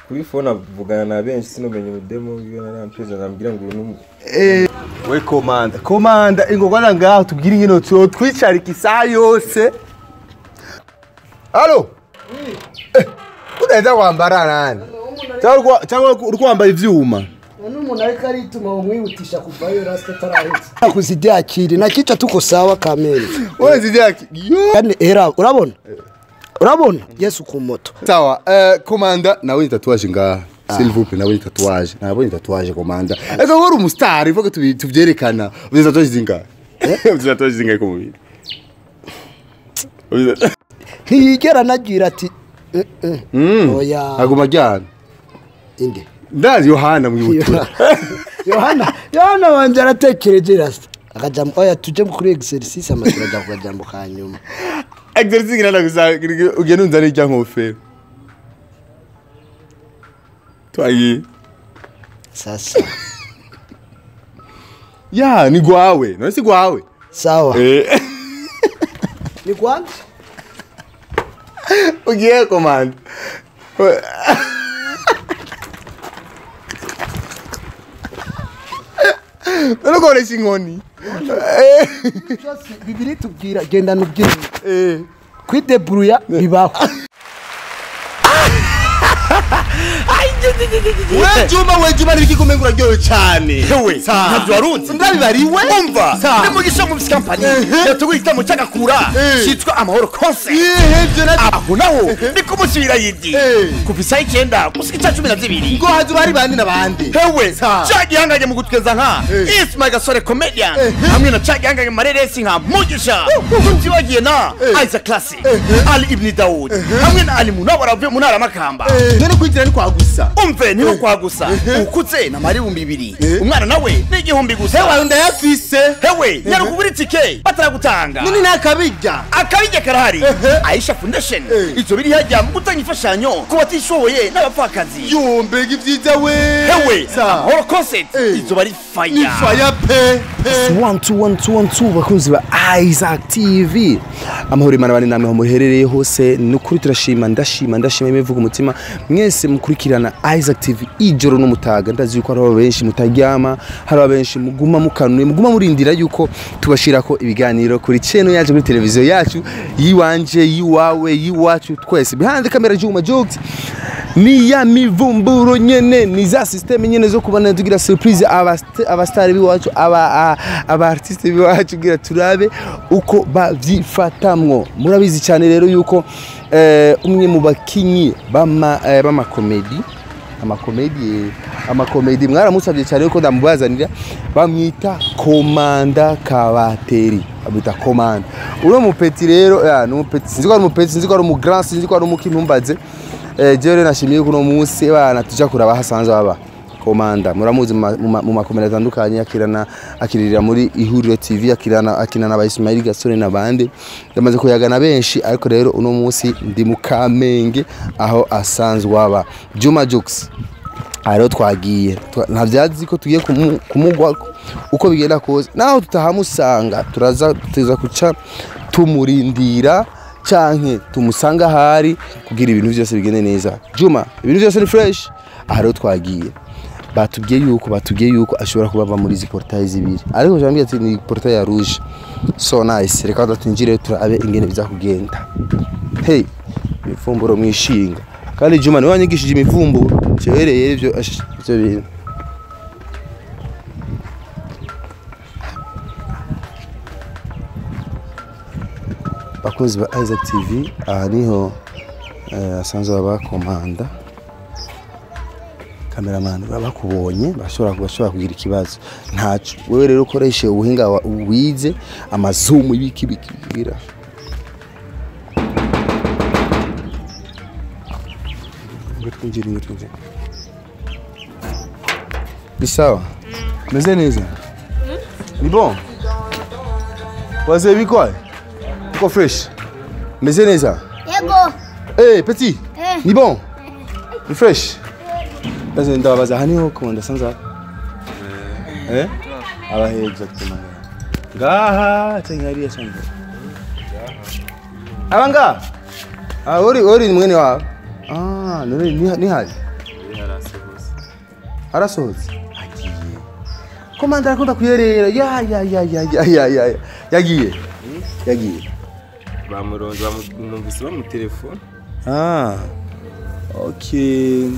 kuri phone avugana na benshi sinomenye udemo na mpeza nambira ngo we komanda ingogwana ngaho tubwira ingino twicarika isaha yose. Allo udaheza kwambara nani cyangwa uri kwambara ivyuma umuntu ariko arituma umwihutisha kuvayo rasta tarahetse kuzidyakiri nakica tuko sawa kamere wewe zidyaki yani era urabona Yesu ku moto sawa. Komanda nawe tatuwaje ngaha s'il vous plaît nawe tatuwaje nabonye tatuwaje komanda ego wari umustar ivuga tuvyerekana uzi tatuwaje zingahe uzi tatuwaje zingahe ko mubiri higera nagira ati oya aguma jyana inde ndazi Yohana mwibutura Yohana wanje aratekereje rasta akajambo oya tuje kuri exercice amasura kujambo kanyuma exercice ngirana ugenda unzana ijya nkofero twayi sasa ya ni gwawe no si gwawe sawa ni kwani ugiye komanda Nukore singoni bibiri tubwira genda nubyine kwidebruya bibaho we Juma nibikikumenga uraryoye cyane hewe ntabyo warunze ndabibariwe umva ni mu gisho mu company yatugwita mu cyagakura cyitwa Amahoro Concert aho naho ni kumusubira yidi kuvisa ikenda gusica 12 ngo hazu bari bandi nabandi hewe cyagihanganye mu gutweza nka Ismail Gasore comedian hamwe na cyagihanganye mareresi nka Mugisha utibagiye na Isaac Classic Ali Ibn Daud hamwe na Ali Munawara mu ntara Makamba none kwigira ni kwagusa umve ni kwagusa ukutse na mari 200 umwana nawe ni igihumbi gusa hewe ndayafise hewe nyarukubura itike bataragutanga nini nakabijya akabijya karahari Aisha Foundation izo biri hajya mu gutanga ifashanyo ku batishoboye n'abapfakazi yumbe givyiza we hewe Amahoro Concert izo bari fire ni fire pe 1212 bakunzi ba Isaac TV amahoro imana bane namwe muherereye hose nukuri turashima ndashima imivuga umutima mwese mukurikirana Isaac TV ijoro n'umutaga ndazi yuko ari benshi mutaryama hari benshi muguma mukanuye muguma murindira yuko tubashirako ibiganiro kuri channel yacu kuri televiziyo yacu yiwanje yiwawe yiwacu twese behind the camera Juma Jokes ni ya mivumburo nyene ni za system nyene zo kubana tugira surprise abastari biwacu aba artiste biwacu gira turabe uko bavyifatamwo murabizi cyane rero yuko umwe mu bakinyi bama comedy mwaramusabye cyane yuko ndamubazanira bamwita Komanda Kabateri abita Komanda uno mupeti rero no mupeti sinziko ari mupeti sinziko ari mu grand sinziko ari mu kintumbaze jere nashimiye kuno munsi bana tuja kuraba hasanzwe baba Komanda muramuzi mu makomera atandukanye akiririra muri Ihuriro TV akinana ba Ismail Gasore nabandi yamaze kuyagana benshi ariko rero uno munsi ndi mu Kamenge aho asanzwe waba Juma Jokes aro twagiye ntavyazi ko tugiye kumugwa uko bigenda koze naho tutahamusanga tuza kuca tumurindira canke tumusanga hari kugira ibintu byose bigende neza. Juma ibintu byose ni fresh aro twagiye batubwiye yuko ashobora kubava muri izi portail zibiri ariko jambye ati ni portail ya rouge so nice reka datinjire turabe ingene biza kugenda. Hey ifumburo mwishinga kandi Juma ni wanyigishije imivumburo cyebereye ibyo bintu bakunzi ba Isaac TV aha niho asanzwe aba Komanda cameraman bakubonye bashobora kugira ikibazo ntacu wewe rero ukoreshe ubuhinga wize amazoom ibiki bigira bisawa meze neza ni bon waze bikwaye ko fresh meze neza yego petit ni bon ni fresh Baze ndabaza haniho Komanda sanza abahe exactement ngaha cyangari yasanze abanga ori ni mwene wawe Ah, none ni hari. Yarasohose. Arasohotse. Agiye. Komanda arakunda kuyerera. Ya. Yagiye. Yagiye. Bamuronze numvise mu telefone. Ah. Okay.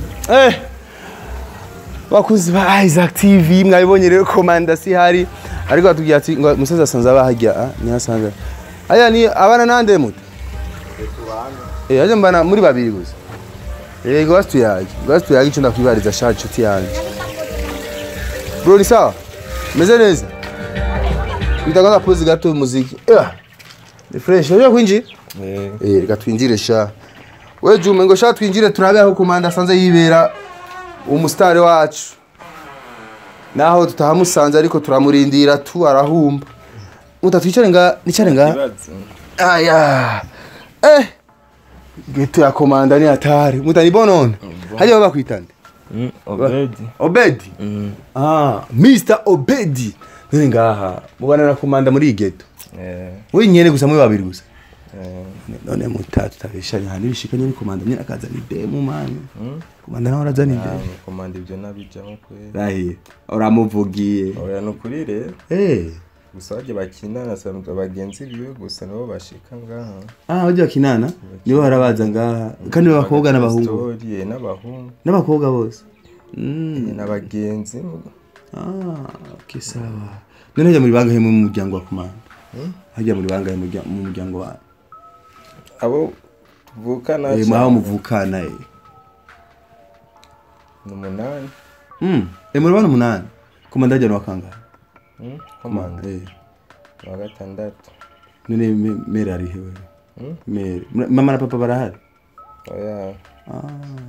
Bakuzi ba Isaac TV mwabibonye rero komanda si hari ariko atubwiye ati ngo musaza asanze abahajya ni hasanze. Aya ni abana nande muto. Aje mbana muri babiri gusa. Gwastu yaje cyo ndakwibariza shaje nshuti yanjye. Bro ni sawa? Meze neza? Bitagaza pose gato umuziki. Ni fresh, uje kwinjira? Reka twinjire sha. We Jume ngo sha twinjire turabe aho komanda asanze yibera umustari wacu. Naho tutahamusanze ariko turamurindira tu arahumba. Mutatwicare nga. Aya. Geto ya komanda ni hatari. Mutani bonone. Hajya bakwitande. Obedi. Mr. Obedi. None ngaha mubana na komanda muri geto. We nyene gusa muri babiri gusa. None mutatu tabishanya hani bishikanye ni komanda nyene akaza ni demo mani. Komanda nawe arazana inde. Komanda ibyo nabijamo kweli. Rahi. Uramuvugiye. Oya no kuri rero. Gusa baje bakinana sanzwe abagenzi biwe gusa nabo bashika ngaha. Baje bakinana nibo barabaza ngaha kandi babakobwa n'abahungu. N'abakobwa bose. N'abagenzi. Okay sawa. None hajya muri bangahe mu muryango wa komanda? Hajya muri bangahe mu muryango wa abo tuvukana mwaho muvukana n'umunani. Muri bana umunani. Komanda hajya no kangahe? Komanda wa gatandatu. None mere ari hewe. Mere mama na papa barahari? Oya.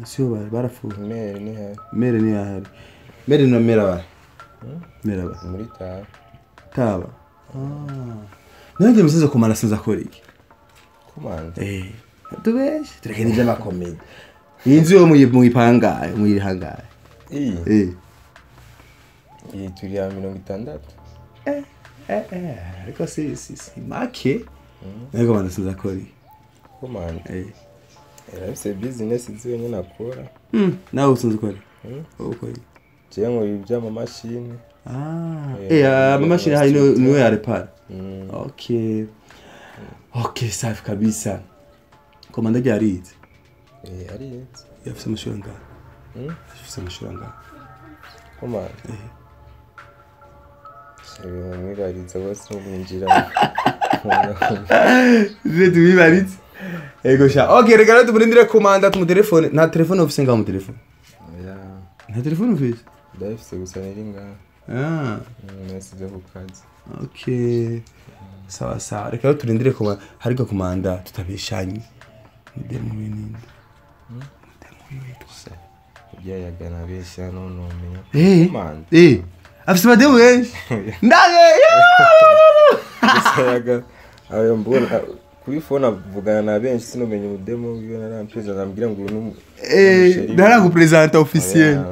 Sio barafu. Mere ni hari. Mere ni hari. Mere no mera ba. Mera ba. Muri Taba. None musaza komanda sinza kora iki? Komanda. Tubesh, turekene jama comedy. Inzu yo muyipangaye, muyihangaye. Turi ya 60. Ariko si make. Nako komanda sinza kora iki? Komanda. Era business ziwe nakora. Nawe usunze kora. Uko iki? Je ngo ibyama machine. Machine haino niwe ya repair. Okay, safi kabisa. Komanda yarize. Arize. Yafise amashuranga. Yafise amashuranga. Komanda. Mwibariza bose mwinjira. Zetu mwibariza. Ego sha. Okay, reka rero tumurindire komanda tumutelefone. Nta telefone ufise ngaho mu telefone. Nta telefone ufise? Ndafise gusa niringa. Nasize ku kazi. Okay. Sawa. Reka rero turindire komanda. Hariko komanda tutabeshanye. Ndemo bininde. Yagana besha none umenya. Komanda. Afise bademu benshi. Ndage. Yaga ayo mbona kuri phone avugana na benshi sinomenya umudemo wiwe narampiza nambwira ngo uyu naragupresenta officiel.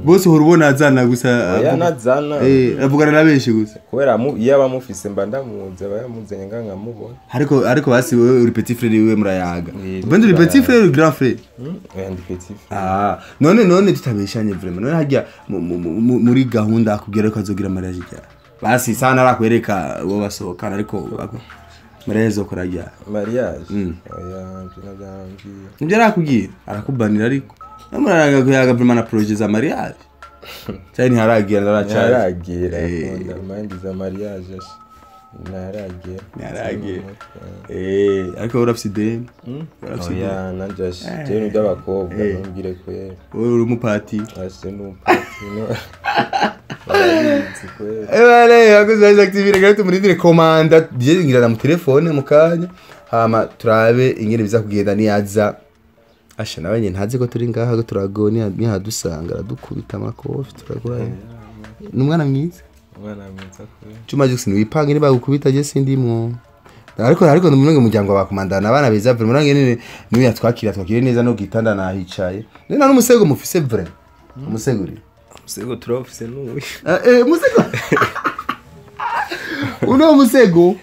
Bose urubona azana gusa nazana avugana na benshi gusa kubera yaba mufise mba ndamuze bayamuzanye nganga mubona ariko basi wewe uri petit frère wiwe murayaga bende uri petit frère ou grand frère ndi petit frère none tutabeshanye vraiment none hajya muri gahunda akubwira ko azogira mariage cyane basi sana arakwereka bo basohokana ariko mariage okora ya mariage oya nabyangiye nibyo arakubwira arakubanira ariko namuraga kuyaga vraiment na projet za mariage cyane haragira ndaracyaragira mind za mariage naragira ariko urafise dem oya nanjash je ndabakobwa nongire ko ye uri umupati ase n'umupati no yakoze Isaac TV reka tumurindire komanda bije ngira mu telefone mu kanya hama turabe ingene biza kugenda niyaza asha nabanye ntazi ko turi ngaha ko turagoni ni hadusanga dukubita amakofi turagora numwana mwiza kwe cuma Jackson wipanga ni bagukubita je sindimwo ariko n'umwe mujyango bakomandana abana beza vraiment urangene niwe yatwakira neza no gitanda nahicaye nena n'umusego mufise vraiment umusego turofise n'uwe umusego uno musego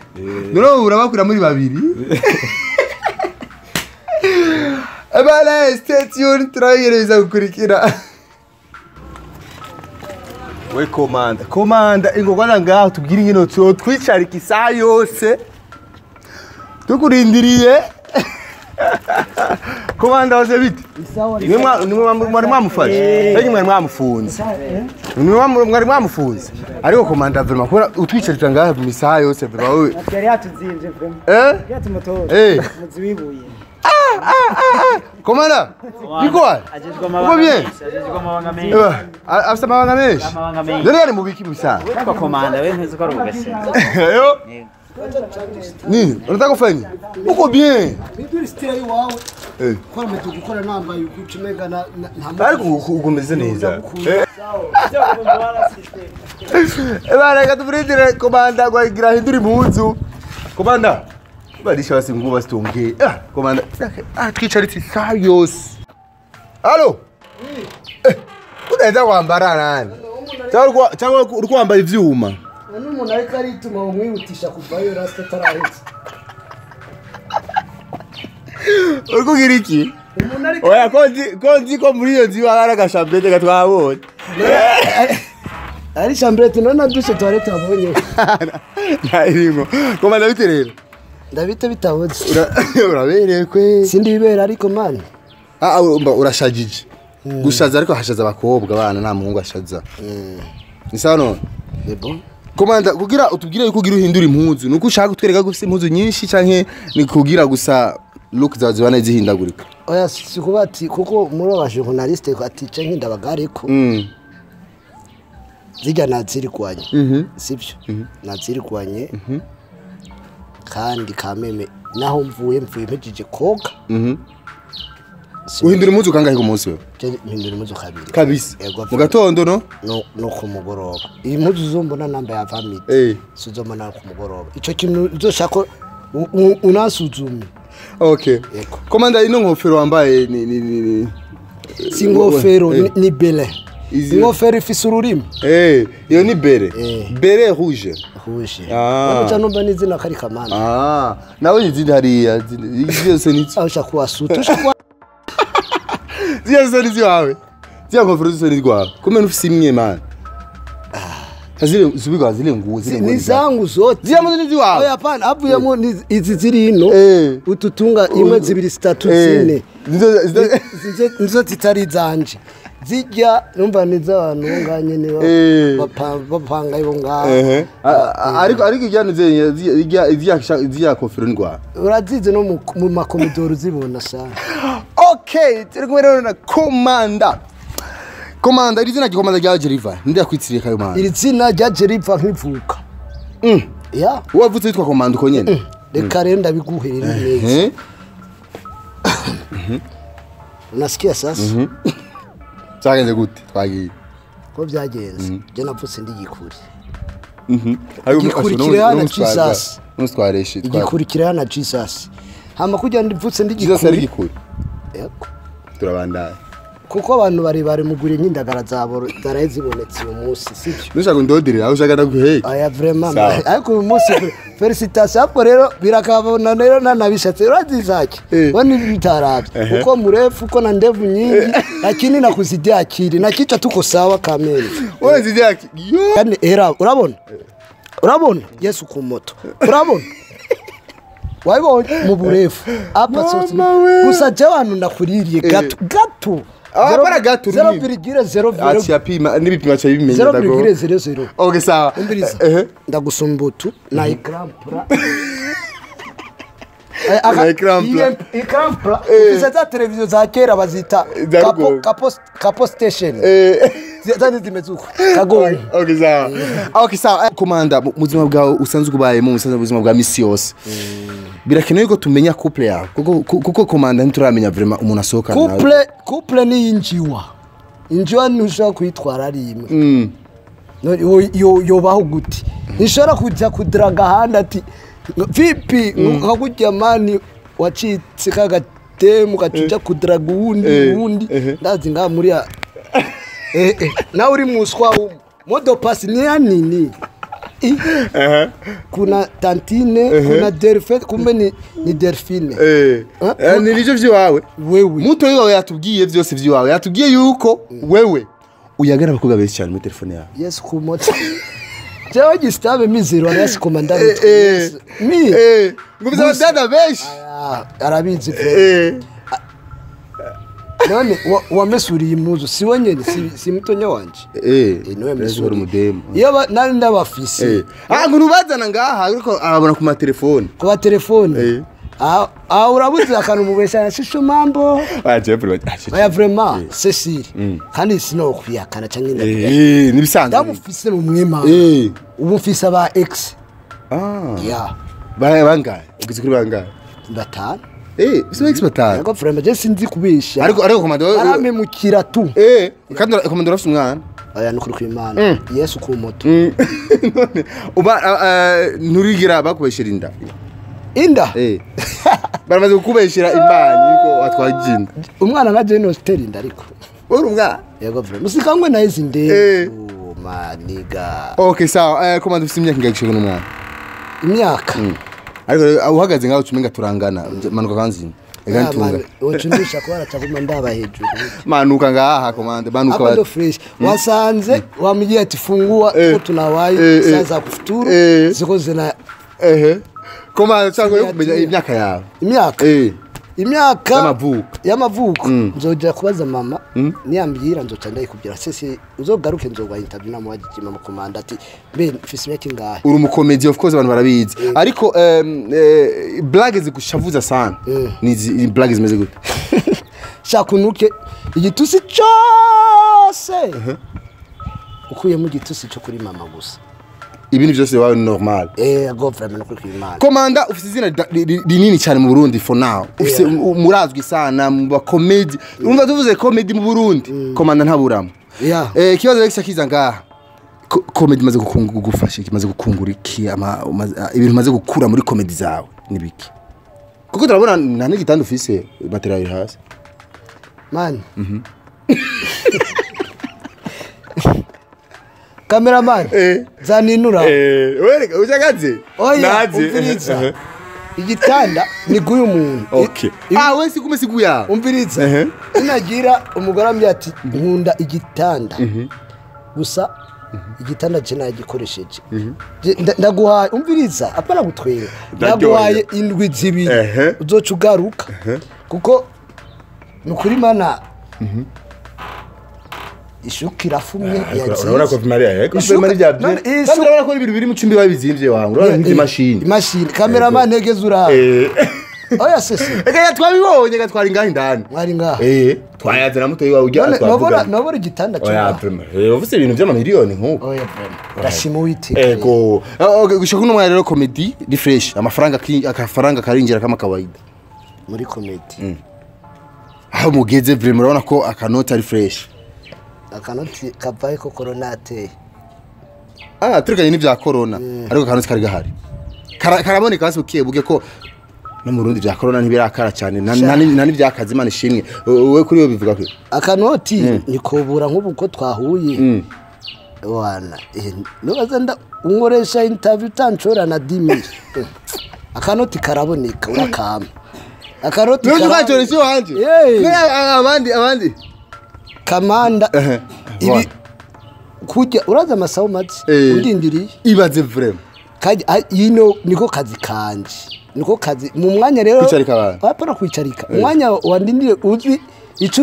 nero urabakura muri babiri Ebale stay tuned turagereza gukurikira we komanda ingogwana ngaho tubwire ingene twicarika isaha yose tukurindiriye komanda wose bite mwari mwamufashe cyangwa mwari mwamufunze mwari mwamufunze ariko komanda vraiment kubera utwicarika ngaho mu isaha yose vraiment wowe yari yatuzinje vraiment yatumutoje muzi wibuye komanda bikwa uko bien afisa amabanga menshi dore yari mu biki bisa kwa komanda we ntuzi ko ari ugasema yo nini unataka kufanya uko bien biduri stay wawe kwa mtu gukora nambaye ukucimega na ariko ugomeze neza reka tuburindire komanda gwagira hindura impunzu komanda barisha basi ngo basitongeye komanda twicaritse isaha yose allo udahita kwambara nani cyangwa uri kwambara ivyuma n'umuntu ariko arituma umwihutisha kuvayo rasta tarahetse uri kugira iki oya konzi ko muri iyo nzu hari agashambete gatwabonye ari shambete none dushe toilette abonye ntarimo komanda bite rero ndabite bitaboze urabereye kwe sindi bibera ariko man urashajije gushaza ariko hashaza abakobwa abana nta muhungu ashaza ni sawa none yebo komanda kugira utubwire yuko ugira uhindura impuzu nuko ushaka kutwereka ko ufite impuzu nyinshi canke ni kugira gusa look zazibana zihindagurika oya sikubati kuko murobashe journaliste ko atice nk'indabagareko zijya naziri kwanye sibyo naziri kwanye kandi kameme naho mvuye mpejije koga uhindura impuzu kangahe ku munsi we uhindura impuzu kabiri kabisa mu gatondo no ku mugoroba iyi mpuzu zombona namba ya vamite sizomona ku mugoroba ico kintu uzoshaka unasuzume okay komanda ino nkofero wambaye ni singofero ni bele ingofero ifise ururimi iyo ni bere bere rouge wacha nomba nizina kari kamana nawe nizindi hariya zose nitso aho shakwa sutu shakwa zose nizi wawe ziya nkofero zose ni rwawe kumena ufise imwe man azile zubigwa zile nguo ni zangu zote ziya muzi nizi wawe oya hapana avuyemo izi ziri ino ututunga imwe zibiri zitatu zine nizo zitari zanje zijya numva niza abantu nganye ni bapanga ibo ngaho ariko ijyanize zijya kofero ndwa urazize no mu makomidoro zibona sana okay turi kumwe rero na komanda iri zina gikomanda rya Jeriva ndi yakwitsiriye kayo mana iri zina rya Jeriva nkivuka ya wavutse witwa komanda uko nyene reka renda biguherera neza unasikia sasa Zagenze gute twagiye ko byagenze je napfutse ndigikuri gikurikira na Jesus nustwareshe gikurikira na Jesus hama kujya ndipfutse ndigikuri Jesus ari gikuri yego turabandaya kuko abantu bari mugure nk'indagara zabo zarazibonetse uyu munsi sibyo nushaka ndodire aho ushaka ndaguheye aya vraiment ariko uyu munsi felicitation hapo rero birakabona rero nanabishatse urazizake wani bitarabye uko murefu uko na ndevu nyingi lakini nakuzidia akili na kicha tuko sawa kamili wewe zidia akili yani urabona Yesu ku moto urabona wabonye mu burefu apa sose gusa je abantu ndakuririye gato para gato 0,0 ati yapima nibipima cha bimenya dago 0,00 okay sawa ndagusumbutu na ecran plat za televiziyo za kera bazita capo station zandi zimezuko kagoye okay sawa komanda mu buzima bwawe usanzwe ubaye mu buzima bwa misi yose birakenewe ko tumenya couple yawe kuko komanda ntituramenya vraiment umuntu asohoka nawe couple ni injiwa ntushaka kwitwara ari imwe yo baho guti nishora kujya kudraga handa ati vipi nkakujya mani wacitse kagatemu kacuja kudraga uwundi ndazi nga muri na uri muswa modo pass ni nini kuna tantine kuna delphine kumbe ni delphine ni nivyo vyiwawe wewe muto yiwawe yatubwiye vyose vyiwawe yatubwiye yuko wewe uyagana abakobwa benshi cyane muri telefone yawe yes kumoto jewe gistabe mizero arasi komanda mi ngubiza abadada benshi arabizi none wamesuriye impuzu si wenyene si mutonya wanje niwe mesuri umudemo iyo nari ndabafise ngo nubazana ngaha ariko ababona ku matelefone urabuze akantu mubesha shisho mambo aya vraiment Cecile kandi sinokwiyakana canke nibisanzwe ndamufise mu mwema ubu mfise aba ex ya bangaye ugize kuri bangaye batanu bisa ex batanu ngo vraiment je sinzi kubesha ariko komando aramemukira tu kandi komando rafite umwana aya nukuri kw'Imana Yesu ku moto none uba nturigira bakubeshera inda baramaze kukubeshera imbanyi ko watwaginda umwana nka Jeno Sterinda ariko uri umwana yego vraiment musikangwe na izi ndende maniga okay sawa komando ufite imyaka ingagishije n'umwana imyaka ariko uhagaze ngaho ucumenga turangana manuka kanzi egantunga ucundisha ko baracaguma ndaba hejuru manuka ngaha komande manuka abado fresh wasanze wamujia ati fungua ko tunawaye sasa kufuturu zikoze na komande cyangwa yo kumenya imyaka yawe imyaka y'amavuko nzoja kubaza mama niyambira nzoca ndayikubwira sese uzogaruke nzoba interview na muwagije mama komanda ati be mfise imyaka ingahe uri umukomedi of course abantu barabizi ariko blague zigushavuza sana ni blague zimeze gute shakunuke igitusi cyose ukuye mu gitusi cyo kuri mama gusa ibintu byose wawe normal go vraiment no kwimana komanda ufite izina rinini cyane mu Burundi for now ufite murazwi sana mu ba comedy urumva tuvuze comedy mu Burundi komanda ntaburamo kibazo reka kiza ngaha comedy maze gufasha kimaze gukungura iki ibintu maze gukura muri comedy zawe nibiki kuko turabona nta n'igitanda ufise material hasi man cameraman zaninura wereka ujagaze naze igitanda ni guyu muntu okay we sikume siguya umviriza inagira umugore amye ati nkunda igitanda gusa igitanda cye nagikoresheje ndaguhaye umviriza apana gutwera ndaguhaye indwi zibiri uzoca ugaruka kuko nukuri mana ishukira fumye urabona ko Maria yego Maria byabye urabona ko ibintu biri mu cumbi babizimvye wangu urabona nk'indi machine cameraman negeze ura oya sese ega twabibonye gatwara ingahe ndani mwari ngaha twayaze na mutoyi wawe ujya twavuga nobora igitanda cyo oya ufite ibintu by'amamiliyoni nk'uko oya ndashima witeka ego gushaka uno mwana rero comedy di fresh amafaranga karinjira kama kawaida muri comedy aho mugeze vraiment urabona ko akanota ari fresh akanoti kabaye ko corona ateye turikanye n'ibya corona ariko akanoti kari gahari karaboneka hasi buke ko no mu Burundi bya corona ntibirakara cyane nani byakazi Imana ishimwe we kuri yo bivuga ko akanoti nikobura nk'ubu ko twahuye wana nobaza nda unkoresha interview tanchora na 10,000 akanoti karaboneka urakama akanoti karaboneka cyo wanje abandi kamanda ibi kujya uraza amasaho matsi undindiriye ibaze vraiment kaje yino niko kazi kanje niko kazi mu mwanya rero kwicarika abantu apana kwicarika umwanya wandindire uzi ico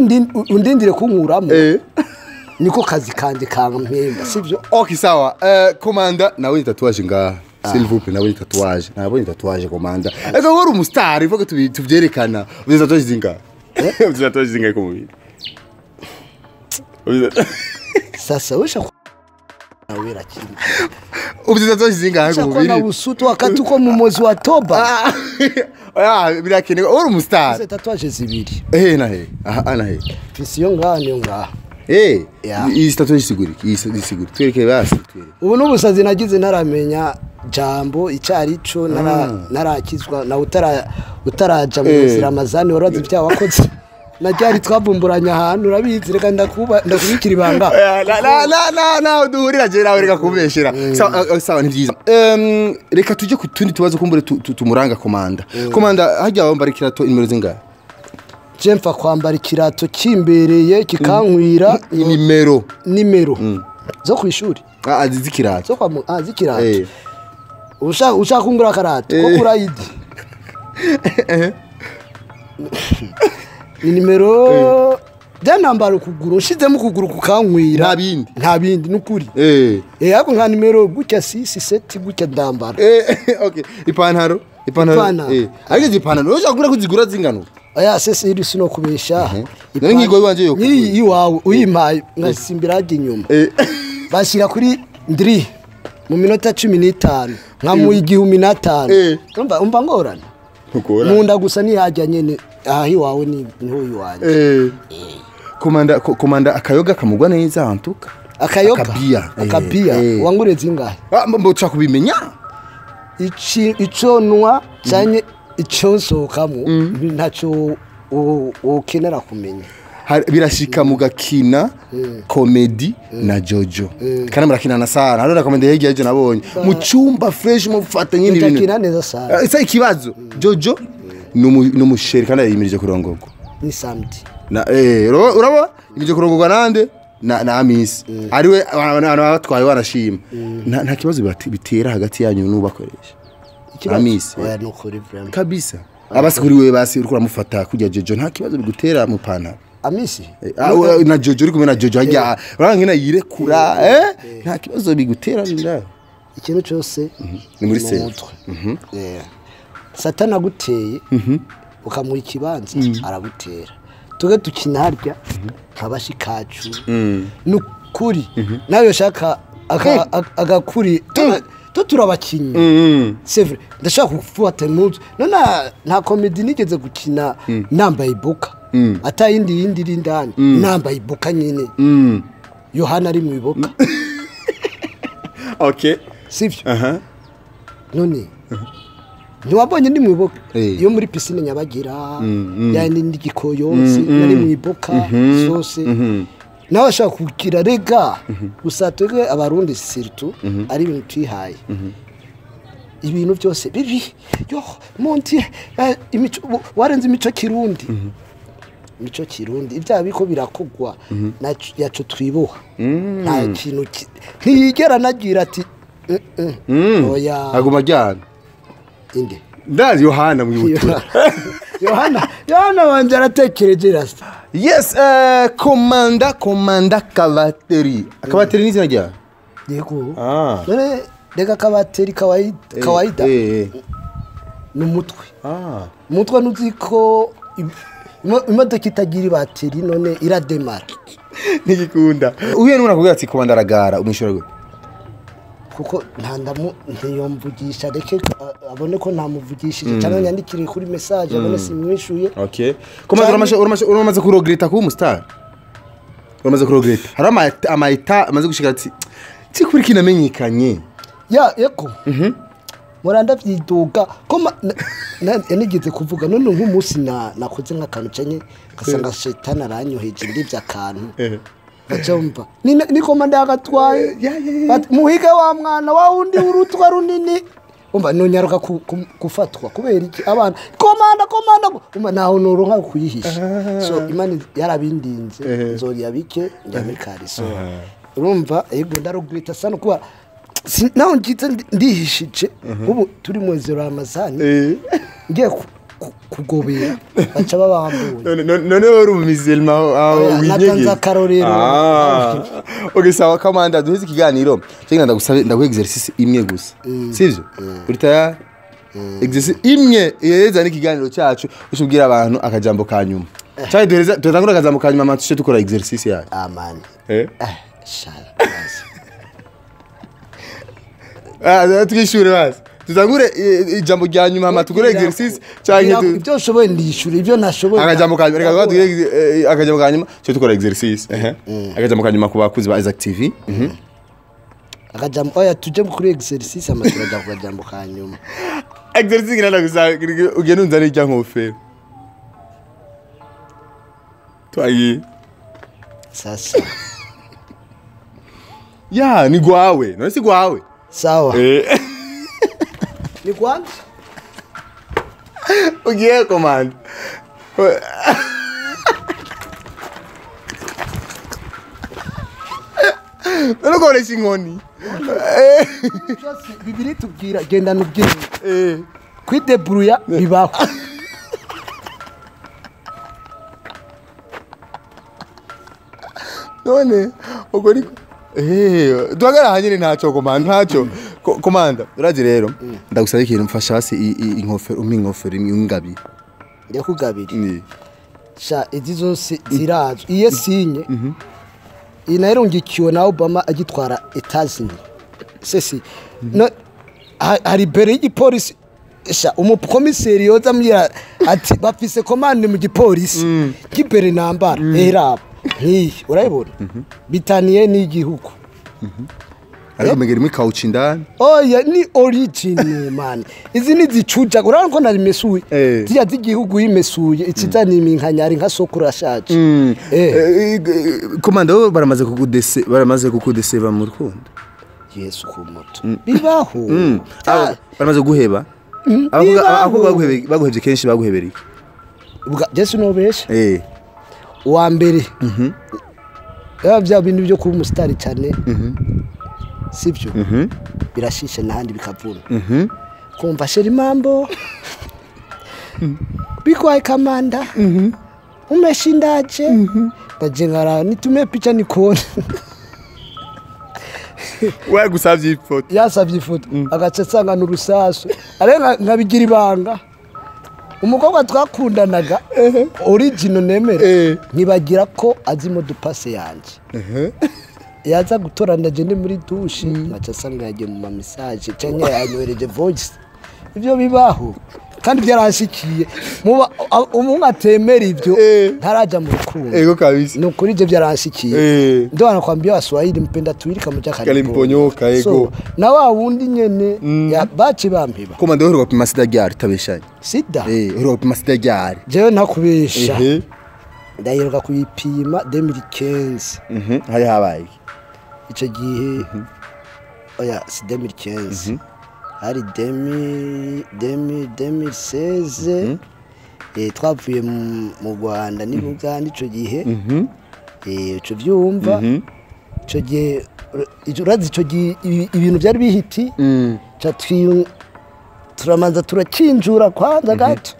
undindire kunkuramo niko kazi kanje kampemba sivyo okay sawa komanda nawe ni tatuage ngaha s'il vous plaît nawe ni tatuage nabonye tatuage komanda ego wari umustar ivuga tuvyerekana uzi tatuage zinga uzi tatuage zinga ko mubiri sasa wisha nawera kiri uzi tatuage zinga ko mubiri na usutu wakati uko mu mwezi wa Toba birakenewe wari umustar se tatuage zibiri na ana fisiyo ngaha niyo ngaha iyi tatuage siguri twereke basi ubu n'ubusazi nagize naramenya jambo icarico narakizwa na utaraja mu Ramazani warazi bya wakoze najyari twavumburanya ahantu urabizi reka ndakubikira ibanga na duhurira je nawe reka kubeshera sawa ni byiza reka tuje ku tundi tubazo kumbure tumuranga komanda hajya wambara ikirato nimero zingahe Jemfa kwambara ikirato kimbereye kikankwira nimero zo kwishuri zikirato zo kwa zikirato ushaka kungura karato ko kurayidi nimero nambara ukuguru ushizemo ukuguru kukankwira nta bindi nukuri yako nka nimero gutya 6 7 gutya ndambara okay ipantaro ariko ipantaro ushaka kugura kuzigura zingano aya sese iri sino kubesha nari ngigo wanje yo iwawe uyimpaye ngasimbiraje inyuma bashyira kuri ndri mu minota 15 nkamuye 15 umva ngorana munda gusa nihajya nyene aha iwawe niho iwanje komanda akayoga kamugwa neza antuka akabia wangure zingahe mbocha kubimenya iconwa cyane icosokamwe ntacyo ukenera kumenya birashika mugakina comedy na Jojo kana murakina na Sara hano comedy yegeje nabonye mu cyumba fresh mu fata nyine ibintu mutakina neza Sara isa ikibazo Jojo numusheri kana yimirije kurongorwa ni Samedi na urabo yimirije kurongorwa nande na Amisi ariwe abatwaye wanashima nta kibazo bitera hagati yanyu nubakoresha Amisi oya nukuri vraiment kabisa abasiguriwe basi uriko ramufata kujya Jojo nta kibazo bigutera mu pana Amisi na Jojo uri kumwe na Jojo hajya urangina yirekura nta kibazo bigutera nda ikintu cyose ni muri se Satana guteye ukamuha ikibanza aragutera tuge dukina harya nkabashikacu nukuri nawe ushaka agakuri turabakinyi c'est vrai ndashaka kufuata muzo nta comedy nigeze gukina nambaye ibuka ata yindi rindani nambaye ibuka nyine Yohana ari mu ibuka okay sivyo none ntiwabonye ndi mu ibuka yo muri piscine Nyabagira yani ndigikoyo nari mu ibuka sose nawe ashaka kugira rega gusa twebwe abarundi sirtu ari ibintu twihaye ibintu byose bibi yo monti warenze imico kirundi mico kirundi ibya biko birakogwa yaco twiboha nta kintu ntiyigera nagira ati oya aguma jyana inde ndazi Yohana mwibutura Yohana wanje aratekereje rasta yes komanda kavateri nizina rya yego none rega kavateri kawaida numutwe nuziko imodoka itagira bateri none irademara nigikunda uye nuna kugira ati komanda aragara umishora gute kuko ntiyomvugisha reke abone ko ntamuvugishije cyangwa nyandikire kuri message abone simwishuye okay komanda uramaze kurogreta ku mustar uramaze kurogreta hari amaita amaze gushika ati kuri kinamenyekanye yeko muranda vyiduga koma yanigeze kuvuga none nk'umunsi nakoze nk'akantu canye gasanga shetani aranyoheje ndivya akantu bacumva ni komanda yagatwaye muhige wa mwana wa undi urutwa runini umva nonyaruka gufatwa kubera iki abana komanda naho noronka kuyihisha so imani yarabindinze nzori yabike njyamikari so urumva yego ndarugwita sana kuba naho njitse ndihishije ubu turi mu zero amazani ngiye kugobera baca babambuye none wari umumizelma winyege natanza karorero okay sawa komanda duheze ikiganiro cyangwa ndagusabe ndaguhe exercice imwe gusa sivyo urita exercice imwe yeza n'ikiganiro cyacu ushubwira abantu akajambo kanyuma cyane duheza akajambo kanyuma matushe tukora exercice yayo aman shala twishure basi tuzangure ijambo rya nyuma matugure exercice cyangwa ibyo shoboye ndishure ibyo nashoboye akajambo kanyuma reka tugire akajambo kanyuma cyo tukora exercice akajambo kanyuma ku bakuzi ba Isaac TV akajambo oya tuje kuri exercice amaturaja ku kajambo kanyuma exercice ngana gusa ugenda unzana ijya nkofero twagiye sasa ya ni gwawe none si gwawe sawa ni kwanje ugiye komanda none koresha inkoni bibiri tubwira genda n'ubwenge kwidebruya bibaho none ubwo ni duhagara hanyine ntacyo komanda ntacyo komanda urazi rero ndagusaba ikintu mfasha hasi inkofero ingofero ingabire ndakugabiri sha izi zose zirazwe iyo sinye inarungikiwe na Obama agitwara Etazini sesi no hari bere y'igipolisi sha umukomiseri yoza mbira ati bafise commande mu gipolisi kibere nambara era nki urayibona bitaniye n'igihugu ariko megeri muri couch indani oya ni original man izi ni zicuja urabona ko nari mesuye ziya z'igihugu yimesuye ikizani iminkanyari nka sokura shaje komanda baramaze kukudeseva mu rukundo Yesu ku moto bibaho baramaze guheba aho baguhebye kenshi baguhebera iki ubwa Yesu no beshe wa mbere bya bintu byo kuba umusitari cyane sibyo birashishe n'ahandi bikavuna kumva sheri mambo bikwaye kamanda umeshindaje ndajengara nitume picha nikone wewe gusavye ifoto yasavye ifoto agacetsanga n'urusasu arenga nkabigira ibanga umukobwa twakundanaga original nemere nkibagira ko azimo dupase yanje yaza gutorana je ndi muri douche nacasanga yagiye mu message cyangwa yanyohereje voice ibyo bibaho kandi byarashikiye muba umuntu atemera ibyo ntaraja mu rukundo ego kabisa no kuri je byarashikiye ndo anakwambia Waswahili mpenda tuwilika mujaka kalimponyoka ego so, na wa wundi nyene ya baci bampiba komanda horo gapima sida gyari tabeshanye sida horo gapima sida gyari jewe nakubesha ndayiruka kuyipima 2015 hari habaye ico gihe oya si 2015 hari 2016 twavuye mu Rwanda ni Uganda ico gihe ico byumva ico gihe urazi ico gihe ibintu byari bihiti turamanza turakinjura kwanza gato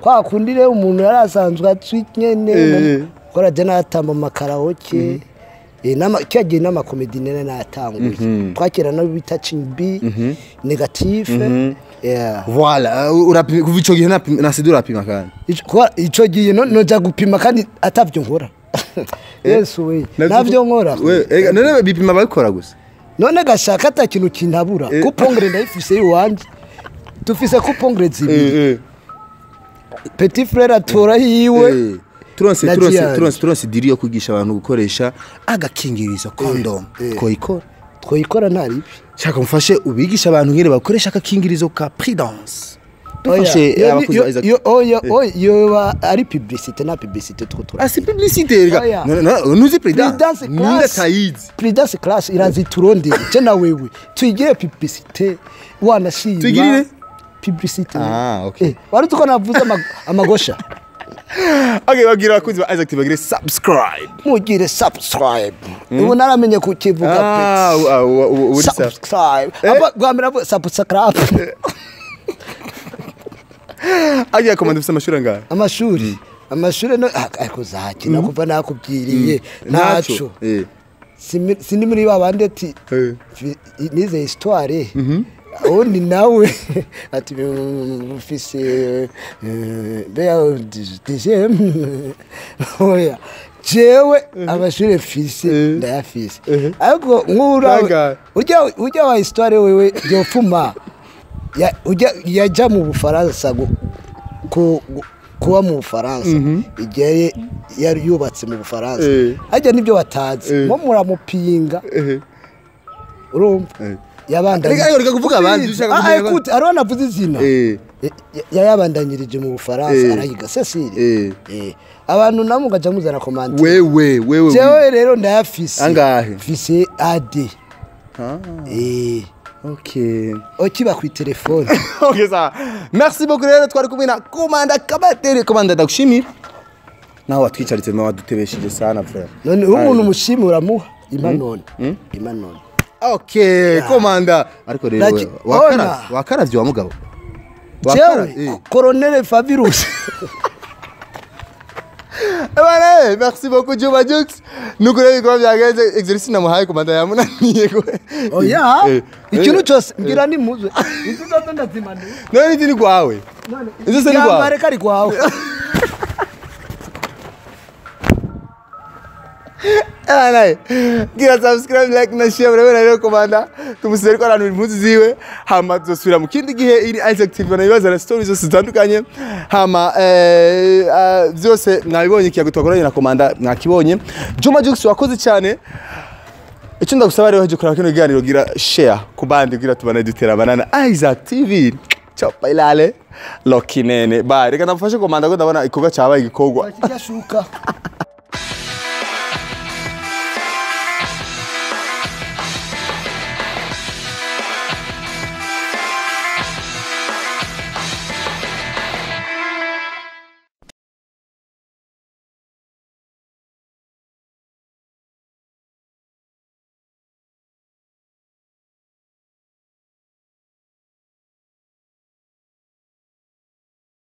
kwa kundire umuntu yarasanzwe atwiknyene kora je natamba makaraoke kyagiye n'amakomedi nene natanguye twakira no bita chimbi negative voilà urapima kuva ico gihe na sida urapima kandi ico gihe noja gupima kandi atavyo nkora Yesu we navyo nkora none bipima babikora gusa none gashaka atakintu kintabura kupongre ndayifise yiwanje tufise kupongre zibiri petit frère atora hiwe turonse diri yo kugisha abantu gukoresha agakingirizo condom twoyikora ntaribi shaka mfashe ubigisha abantu ngire bakoresha akakingirizo ka prudence dufashe abakuza yo ari publicité na publicité twotura si publicité rega nuzi prudence ninde tayizi prudence class irazi turonde je na wewe tuyigire publicité wanashima tuyigire publicité okay wari tuko navuze amagosha okay bagira abakunzi ba Isaac TV bagire subscribe mugire subscribe ubu naramenye kukivuga subscribe gwamira subscribe agiye komanda ufite amashuri angahe amashuri no ariko zakina kuva nakubwiriye naco sindi muri babande ati nize histoire undi nawe ati ufise beya deuxième oya jewe amashuri fise ndayafise ariko nkura urya wa histoire wewe byofuma yaja mu Bufaransa kuba mu Bufaransa igihe yari yubatse mu Bufaransa ajya nibyo batazi mo muramupinga urumva yabandanye reka kuvuga abandi ushaka kumenya écoute arona vuze izina yayabandanyirije mu Bufaransa arayiga Cecile abantu namwe ugaca muzana komande wewe jewe rero ndayafise angahe fise AD okay okiba ku telefone okay ça merci beaucoup rero twari kumwe na Komanda Kabateri. Komanda ndagushimira nawe watwicaritse mwa wadutebeshije sana frère none umuntu mushimi uramuha imanone imanone okay Komanda ariko rero wakaravye wa mugabo jewe Colonel Fabirus Ebane, merci beaucoup Juma Jux. Nuko rero ko byagenze exercice namuhaye Komanda yamunaniye ko. Oya. Ikintu cyose ngira ni muzwe. Izo zote ndazimana. None ndi kwawe. Izo se ni kwawe. Yamare kari kwawe. Alright. Gira subscribe, like na share rero Komanda. Tumusere ko abantu impuzu ziwe. Hama tuzosubira mu kindi gihe iri Isaac TV na ibibazo na stories zose zitandukanye. Hama byose nabibonye ikiyago twakoranye na Komanda mwakibonye. Juma Jux wakoze cyane. Icyo ndagusaba rero kuri kino kiganiro gira share ku bandi kugira tubane dutera banana Isaac TV. Ciao bailale. Lokinene. Bye. Reka ndamfashe Komanda ko ndabona ikoga cyabaye igikogwa. Cyashuka.